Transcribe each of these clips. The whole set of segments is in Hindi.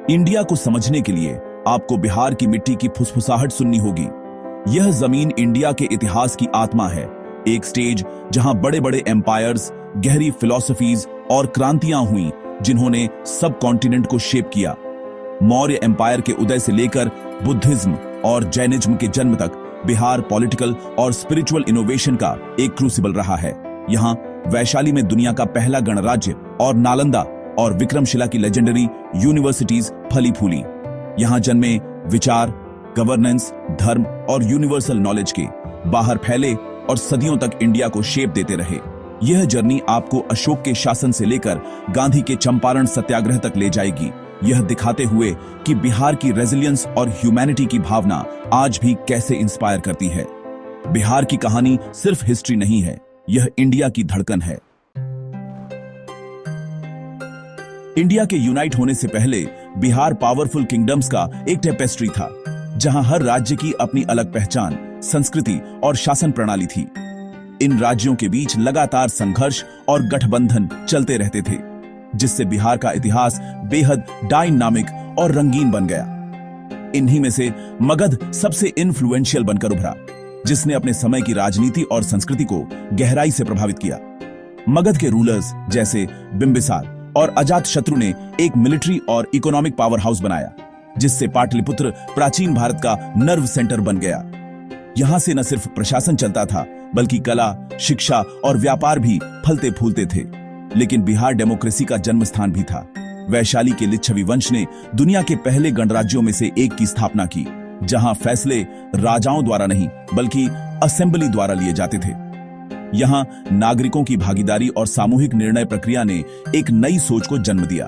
इंडिया को समझने के लिए आपको बिहार की मिट्टी की फुसफुसाहट सुननी होगी। यह जमीन इंडिया के इतिहास की आत्मा है, एक स्टेज जहां बड़े बड़े एम्पायर्स, गहरी फिलॉसफीज और क्रांतियां हुई जिन्होंने सब कॉन्टिनेंट को शेप किया। मौर्य एम्पायर के उदय से लेकर बुद्धिज्म और जैनिज्म के जन्म तक बिहार पॉलिटिकल और स्पिरिचुअल इनोवेशन का एक क्रूसिबल रहा है। यहाँ वैशाली में दुनिया का पहला गणराज्य और नालंदा और विक्रमशिला की लेजेंडरी यूनिवर्सिटीज फली फूली। यहाँ जन्मे विचार, गवर्नेंस, धर्म और यूनिवर्सल नॉलेज के बाहर फैले और सदियों तक इंडिया को शेप देते रहे। यह जर्नी आपको अशोक के शासन से लेकर गांधी के चंपारण सत्याग्रह तक ले जाएगी, यह दिखाते हुए कि बिहार की रेजिलियंस और ह्यूमैनिटी की भावना आज भी कैसे इंस्पायर करती है। बिहार की कहानी सिर्फ हिस्ट्री नहीं है, यह इंडिया की धड़कन है। इंडिया के यूनाइट होने से पहले बिहार पावरफुल किंगडम्स का एक टेपेस्ट्री था, जहां हर राज्य की अपनी अलग पहचान, संस्कृति और शासन प्रणाली थी। इन राज्यों के बीच लगातार संघर्ष और गठबंधन चलते रहते थे, जिससे बिहार का इतिहास बेहद डायनामिक और रंगीन बन गया। इन्हीं में से मगध सबसे इन्फ्लुएंशियल बनकर उभरा, जिसने अपने समय की राजनीति और संस्कृति को गहराई से प्रभावित किया। मगध के रूलर्स जैसे बिंबिसार और अजातशत्रु ने एक मिलिट्री और इकोनॉमिक पावर हाउस बनाया, जिससे पाटलिपुत्र प्राचीन भारत का नर्व सेंटर बन गया। यहां से न सिर्फ प्रशासन चलता था, बल्कि कला, शिक्षा और व्यापार भी फलते फूलते थे। लेकिन बिहार डेमोक्रेसी का जन्म स्थान भी था। वैशाली के लिच्छवी वंश ने दुनिया के पहले गणराज्यों में से एक की स्थापना की, जहां फैसले राजाओं द्वारा नहीं बल्कि असेंबली द्वारा लिए जाते थे। यहां नागरिकों की भागीदारी और सामूहिक निर्णय प्रक्रिया ने एक नई सोच को जन्म दिया।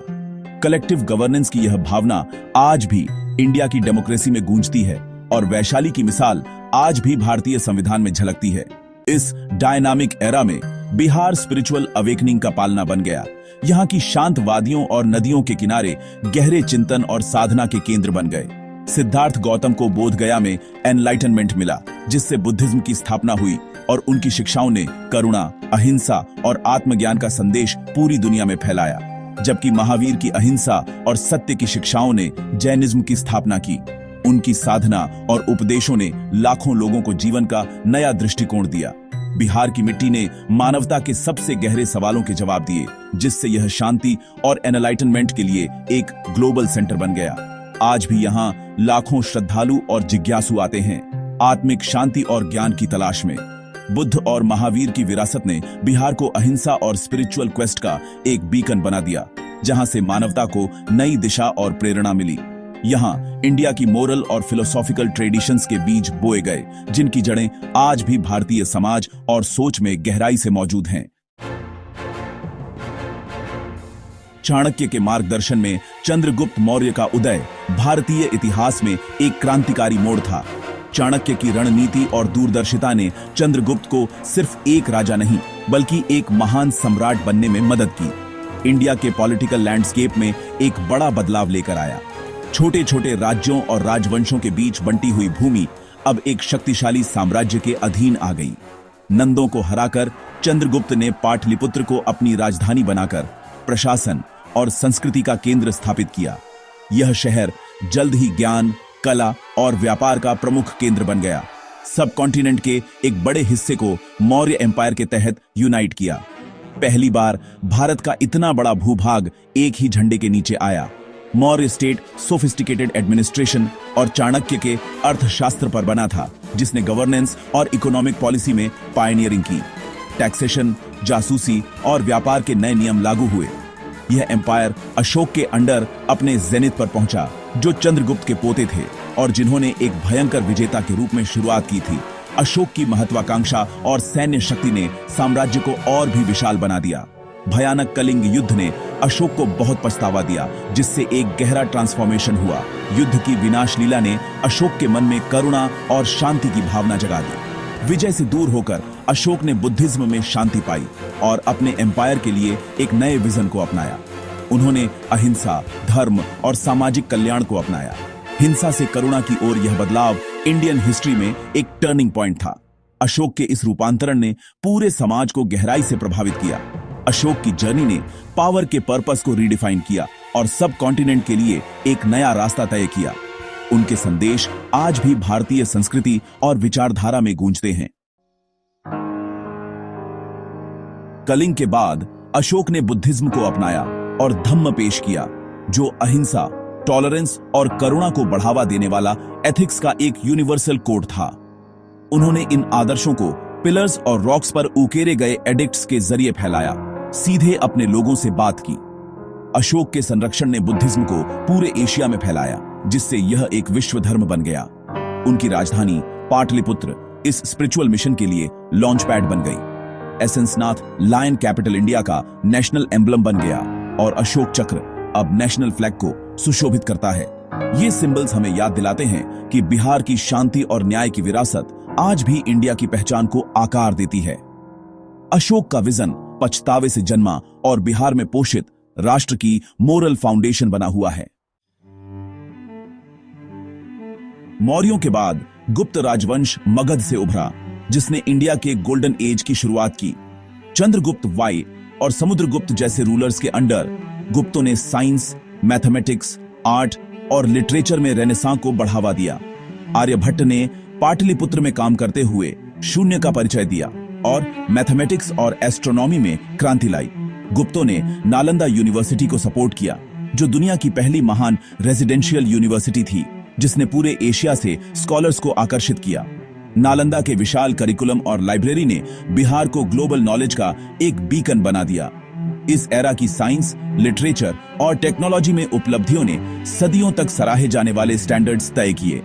कलेक्टिव गवर्नेंस की यह भावना आज भी इंडिया की डेमोक्रेसी में गूंजती है और वैशाली की मिसाल आज भी भारतीय संविधान में झलकती है। इस डायनामिक एरा में बिहार स्पिरिचुअल अवेकनिंग का पालना बन गया। यहाँ की शांत वादियों और नदियों के किनारे गहरे चिंतन और साधना के केंद्र बन गए। सिद्धार्थ गौतम को बोध गया में एनलाइटनमेंट मिला, जिससे बुद्धिज्म की स्थापना हुई और उनकी शिक्षाओं ने करुणा, अहिंसा और आत्मज्ञान का संदेश पूरी दुनिया में फैलाया। जबकि महावीर की अहिंसा और सत्य की शिक्षाओं ने जैनिज्म की स्थापना की। उनकी साधना और उपदेशों ने लाखों लोगों को जीवन का नया दृष्टिकोण दिया। बिहार की मिट्टी ने मानवता के सबसे गहरे सवालों के जवाब दिए, जिससे यह शांति और एनलाइटनमेंट के लिए एक ग्लोबल सेंटर बन गया। आज भी यहाँ लाखों श्रद्धालु और जिज्ञासु आते हैं, आत्मिक शांति और ज्ञान की तलाश में। बुद्ध और महावीर की विरासत ने बिहार को अहिंसा और स्पिरिचुअल क्वेस्ट का एक बीकन बना दिया, जहां से मानवता को नई दिशा और प्रेरणा मिली। यहाँ इंडिया की मोरल और फिलोसॉफिकल ट्रेडिशंस के बीज बोए गए, जिनकी जड़ें आज भी भारतीय समाज और सोच में गहराई से मौजूद हैं। चाणक्य के मार्गदर्शन में चंद्रगुप्त मौर्य का उदय भारतीय इतिहास में एक क्रांतिकारी मोड़ था। चाणक्य की रणनीति और दूरदर्शिता ने चंद्रगुप्त को सिर्फ एक राजा नहीं बल्कि एक महान सम्राट बनने में मदद की। इंडिया के पॉलिटिकल लैंडस्केप में एक बड़ा बदलाव लेकर आया। छोटे छोटे राज्यों और राजवंशों के बीच बंटी हुई भूमि अब एक शक्तिशाली साम्राज्य के अधीन आ गई। नंदों को हराकर चंद्रगुप्त ने पाटलिपुत्र को अपनी राजधानी बनाकर प्रशासन और संस्कृति का केंद्र स्थापित किया। यह शहर जल्द ही ज्ञान, कला और व्यापार का प्रमुख केंद्र बन गया। सब कॉन्टिनेंट के एक बड़े हिस्से को मौर्य एम्पायर के तहत यूनाइट किया। पहली बार भारत का इतना बड़ा भूभाग एक ही झंडे के नीचे आया। मौर्य स्टेट सोफिस्टिकेटेड एडमिनिस्ट्रेशन और चाणक्य के अर्थशास्त्र पर बना था, जिसने गवर्नेंस और इकोनॉमिक पॉलिसी में पायनियरिंग की। टैक्सेशन, जासूसी और व्यापार के नए नियम लागू हुए। यह एम्पायर अशोक के अंडर अपने जेनिथ पर पहुंचा, जो चंद्रगुप्त के पोते थे और जिन्होंने एक भयंकर विजेता के रूप में शुरुआत की थी। अशोक की महत्वाकांक्षा और सैन्य शक्ति ने साम्राज्य को और भी विशाल बना दिया। भयानक कलिंग युद्ध ने अशोक को बहुत पछतावा दिया, जिससे एक गहरा ट्रांसफॉर्मेशन हुआ। युद्ध की विनाश लीला ने अशोक के मन में करुणा और शांति की भावना जगा दी। विजय से दूर होकर अशोक ने बुद्धिज्म में शांति पाई और अपने एम्पायर के लिए एक नए विजन को अपनाया। उन्होंने अहिंसा, धर्म और सामाजिक कल्याण को अपनाया। हिंसा से करुणा की ओर यह बदलाव इंडियन हिस्ट्री में एक टर्निंग पॉइंट था। अशोक के इस रूपांतरण ने पूरे समाज को गहराई से प्रभावित किया। अशोक की जर्नी ने पावर के पर्पस को रीडिफाइन किया और सब कॉन्टिनेंट के लिए एक नया रास्ता तय किया। उनके संदेश आज भी भारतीय संस्कृति और विचारधारा में गूंजते हैं। कलिंग के बाद अशोक ने बुद्धिज्म को अपनाया और धम्म पेश किया, जो अहिंसा, टॉलरेंस और करुणा को बढ़ावा देने वाला एथिक्स का एक यूनिवर्सल कोड था। उन्होंने इन आदर्शों को पिलर्स और रॉक्स पर उकेरे गए एडिक्ट्स के जरिए फैलाया, सीधे अपने लोगों से बात की। अशोक के संरक्षण ने बुद्धिज्म को पूरे एशिया में फैलाया, जिससे यह एक विश्व धर्म बन गया। उनकी राजधानी पाटलिपुत्र इस स्पिरिचुअल मिशन के लिए लॉन्च पैड बन गई। एसेंसनाथ लायन कैपिटल इंडिया का नेशनल एम्बलम बन गया और अशोक चक्र अब नेशनल फ्लैग को सुशोभित करता है। ये सिंबल्स हमें याद दिलाते हैं कि बिहार की शांति और न्याय की विरासत आज भी इंडिया की पहचान को आकार देती है। अशोक का विजन पछतावे से जन्मा और बिहार में पोषित राष्ट्र की मोरल फाउंडेशन बना हुआ है। मौर्यों के बाद गुप्त राजवंश मगध से उभरा, जिसने इंडिया के गोल्डन एज की शुरुआत की। चंद्रगुप्त वाई और समुद्रगुप्त जैसे रूलर्स के अंडर गुप्तों ने साइंस, मैथमेटिक्स, आर्ट और लिटरेचर में रेनेसां को बढ़ावा दिया। आर्यभट्ट ने पाटलिपुत्र में काम करते हुए शून्य का परिचय दिया और मैथमेटिक्स और एस्ट्रोनॉमी में क्रांति लाई। गुप्तों ने नालंदा यूनिवर्सिटी को सपोर्ट किया, जो दुनिया की पहली महान रेजिडेंशियल यूनिवर्सिटी थी, जिसने पूरे एशिया से स्कॉलर्स को आकर्षित किया। नालंदा के विशाल करिकुलम और लाइब्रेरी ने बिहार को ग्लोबल नॉलेज का एक बीकन बना दिया। इस एरा की साइंस, लिटरेचर और टेक्नोलॉजी में उपलब्धियों ने सदियों तक सराहे जाने वाले स्टैंडर्ड्स तय किए।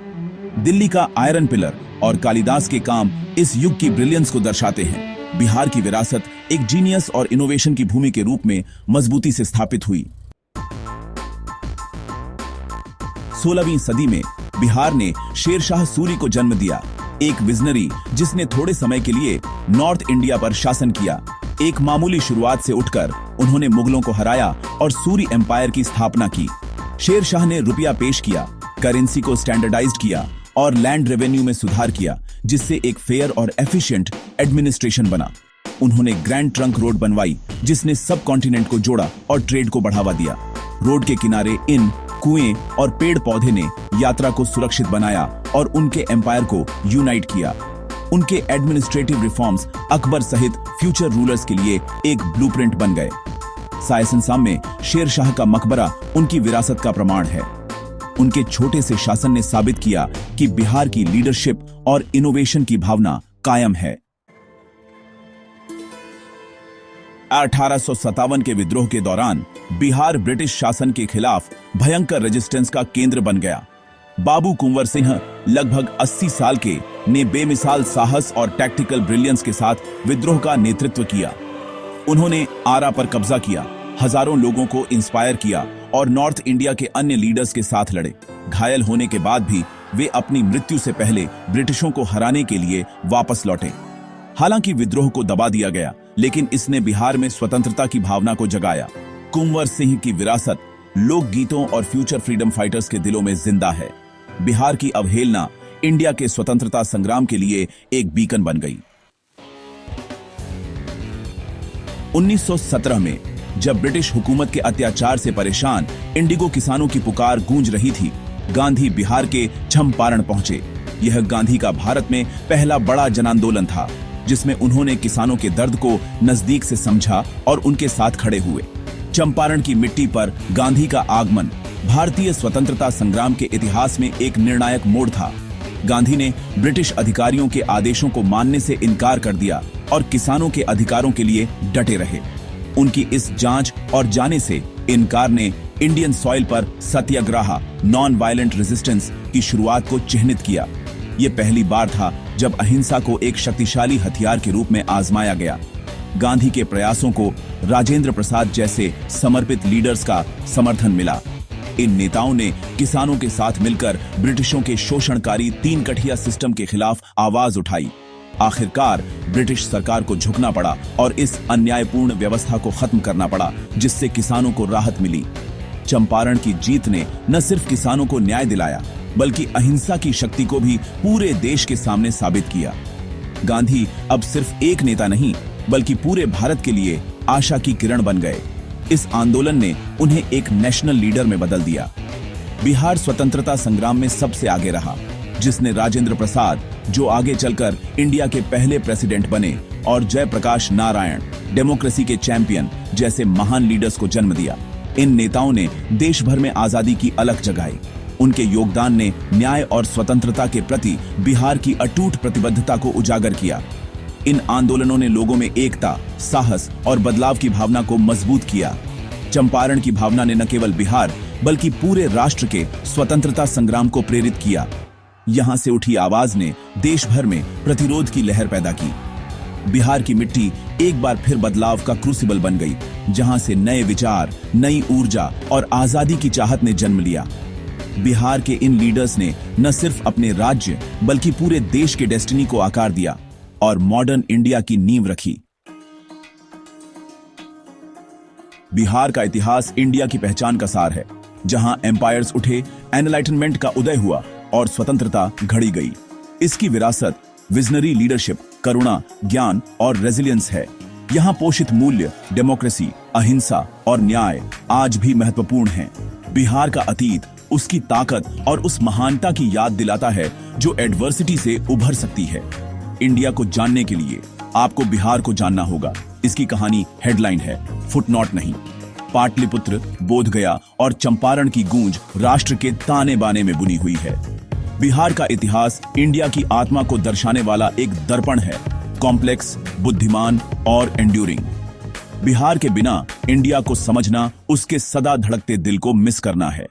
दिल्ली का आयरन पिलर और कालिदास के काम इस युग की ब्रिलियंस को दर्शाते हैं। बिहार की विरासत एक जीनियस और इनोवेशन की भूमि के रूप में मजबूती से स्थापित हुई। 16वीं सदी में बिहार ने शेरशाह सूरी को जन्म दिया, एक विजनरी जिसने थोड़े समय के लिए नॉर्थ इंडिया पर शासन किया। एक मामूली शुरुआत से उठकर उन्होंने मुगलों को हराया और सूरी एम्पायर की स्थापना की। शेरशाह ने रुपया पेश किया, करेंसी को स्टैंडर्डाइज्ड किया और लैंड रेवेन्यू में सुधार किया, जिससे एक फेयर और एफिशिएंट एडमिनिस्ट्रेशन बना। उन्होंने ग्रैंड ट्रंक रोड बनवाई, जिसने सब कॉन्टिनेंट को जोड़ा और ट्रेड को बढ़ावा दिया। रोड के किनारे इन, कुएं और पेड़ पौधे ने यात्रा को सुरक्षित बनाया और उनके एम्पायर को यूनाइट किया। उनके एडमिनिस्ट्रेटिव रिफॉर्म्स अकबर सहित फ्यूचर रूलर्स के लिए एक ब्लूप्रिंट बन गए। सायसनसाम में शेरशाह का मकबरा उनकी विरासत का प्रमाण है। उनके छोटे से शासन ने साबित किया कि बिहार की लीडरशिप और इनोवेशन की भावना कायम है। 1857 के विद्रोह के दौरान बिहार ब्रिटिश शासन के खिलाफ भयंकर रेजिस्टेंस का केंद्र बन गया। बाबू कुंवर सिंह लगभग 80 साल के ने बेमिसाल साहस और टैक्टिकल ब्रिलियंस के साथ विद्रोह का नेतृत्व किया। उन्होंने आरा पर कब्जा किया, हजारों लोगों को इंस्पायर किया और नॉर्थ इंडिया के अन्य लीडर्स के साथ लड़े। घायल होने के बाद भी वे अपनी मृत्यु से पहले ब्रिटिशों को हराने के लिए वापस लौटे। हालांकि विद्रोह को दबा दिया गया, लेकिन इसने बिहार में स्वतंत्रता की भावना को जगाया। कुंवर सिंह की विरासत लोकगीतों और फ्यूचर फ्रीडम फाइटर्स के दिलों में जिंदा है। बिहार की अवहेलना इंडिया के स्वतंत्रता संग्राम के लिए एक बीकन बन गई। 1917 में जब ब्रिटिश हुकूमत के अत्याचार से परेशान इंडिगो किसानों की पुकार गूंज रही थी, गांधी बिहार के चंपारण पहुंचे। यह गांधी का भारत में पहला बड़ा जनांदोलन था, जिसमें उन्होंने किसानों के दर्द को नजदीक से समझा और उनके साथ खड़े हुए। चंपारण की मिट्टी पर गांधी का आगमन भारतीय स्वतंत्रता संग्राम के इतिहास में एक निर्णायक मोड़ था। गांधी ने ब्रिटिश अधिकारियों के आदेशों को मानने से इनकार कर दिया और किसानों के अधिकारों के लिए डटे रहे। उनकी इस जांच और जाने से इनकार ने इंडियन सॉइल पर सत्याग्रह, नॉन वायलेंट रेजिस्टेंस की शुरुआत को चिह्नित किया। यह पहली बार था जब अहिंसा को एक शक्तिशाली हथियार के रूप में आजमाया गया। गांधी के प्रयासों को राजेंद्र प्रसाद जैसे समर्पित लीडर्स का समर्थन मिला। इन नेताओं ने किसानों के साथ मिलकर ब्रिटिशों के शोषणकारी तीन कठिया सिस्टम के खिलाफ आवाज उठाई। आखिरकार ब्रिटिश सरकार को झुकना पड़ा और इस अन्यायपूर्ण व्यवस्था को खत्म करना पड़ा, जिससे किसानों को राहत मिली। चंपारण की जीत ने न सिर्फ किसानों को न्याय दिलाया, बल्कि अहिंसा की शक्ति को भी पूरे देश के सामने साबित किया। गांधी अब सिर्फ एक नेता नहीं, बल्कि पूरे भारत के लिए आशा की किरण बन गए। इस आंदोलन ने उन्हें एक नेशनल लीडर में बदल दिया। बिहार स्वतंत्रता संग्राम में सबसे आगे रहा, जिसने राजेंद्र प्रसाद, जो आगे चलकर इंडिया के पहले प्रेसिडेंट बने, और जयप्रकाश नारायण, डेमोक्रेसी के चैंपियन, जैसे महान लीडर्स को जन्म दिया। इन नेताओं ने देश भर में आजादी की अलख जगाई। उनके योगदान ने न्याय और स्वतंत्रता के प्रति बिहार की अटूट प्रतिबद्धता को उजागर किया। इन आंदोलनों ने लोगों में एकता, साहस और बदलाव की भावना को मजबूत किया। चंपारण की भावना ने न केवल बिहार बल्कि पूरे राष्ट्र के स्वतंत्रता संग्राम को प्रेरित किया। यहां से उठी आवाज ने देश भर में प्रतिरोध की लहर पैदा की। बिहार की मिट्टी एक बार फिर बदलाव का क्रूसिबल बन गई, जहां से नए विचार, नई ऊर्जा और आजादी की चाहत ने जन्म लिया। बिहार के इन लीडर्स ने न सिर्फ अपने राज्य बल्कि पूरे देश के डेस्टिनी को आकार दिया और मॉडर्न इंडिया की नींव रखी। बिहार का इतिहास इंडिया की पहचान का सार है, जहां एम्पायर्स उठे, एनलाइटनमेंट का उदय हुआ और स्वतंत्रता घड़ी गई। इसकी विरासत विजनरी लीडरशिप, करुणा, ज्ञान और रेजिलियंस है। यहां पोषित मूल्य, डेमोक्रेसी, अहिंसा और न्याय आज भी महत्वपूर्ण हैं। बिहार का अतीत उसकी ताकत और उस महानता की याद दिलाता है जो एडवर्सिटी से उभर सकती है। इंडिया को जानने के लिए आपको बिहार को जानना होगा। इसकी कहानी हेडलाइन है, फुटनोट नहीं। पाटलिपुत्र, बोधगया और चंपारण की गूंज राष्ट्र के ताने बाने में बुनी हुई है। बिहार का इतिहास इंडिया की आत्मा को दर्शाने वाला एक दर्पण है, कॉम्प्लेक्स, बुद्धिमान और एंड्यूरिंग। बिहार के बिना इंडिया को समझना उसके सदा धड़कते दिल को मिस करना है।